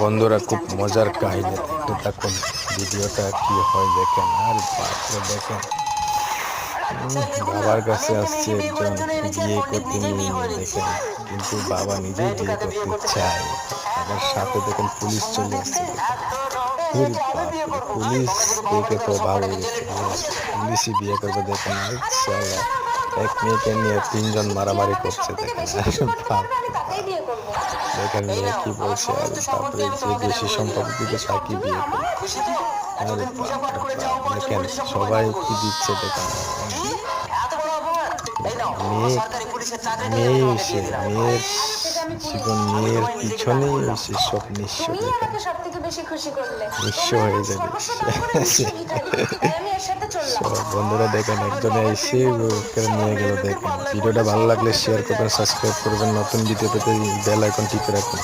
বন্ধুরা খুব মজার কাহিনী দেখতে থাকুন, ভিডিওটা কি হয় দেখেন। আর বাপরে দেখেন, বাবার কাছে আসছে একজন বিয়ে করতে নিয়ে দেখেন, কিন্তু বাবা নিজেই বিয়ে করতে চায়। আবার সাথে দেখেন পুলিশ চলে আসছে দেখেন। বাপরে, পুলিশ দেখে তো ভালো গেছে, পুলিশই বিয়ে করবে দেখেন। আর শালা এক মেয়েকে নিয়ে তিনজন মারামারি করছে দেখেন। আর বাপরে বাপ, দেখেন মেয়ে কি বলছে। আর বাপরে, যে বেশি সম্পত্তি দিবে তাকে বিয়ে করবে। আরে বাপরে বাপ, দেখেন সবাই কি দিচ্ছে দেখেন। মেয়ে মেয়ে এসে মেয়ের জীবন, মেয়ের পিছনেই এসে সব নিঃস্ব দেখেন, নিঃস্ব হয়ে যাবে। সব বন্ধুরা দেখেন, একজনে এসে ওকে নিয়ে গেল দেখেন। ভিডিওটা ভালো লাগলে শেয়ার করবেন, সাবস্ক্রাইব করবেন, নতুন ভিডিও পেতে বেল আইকন টিপে রাখুন।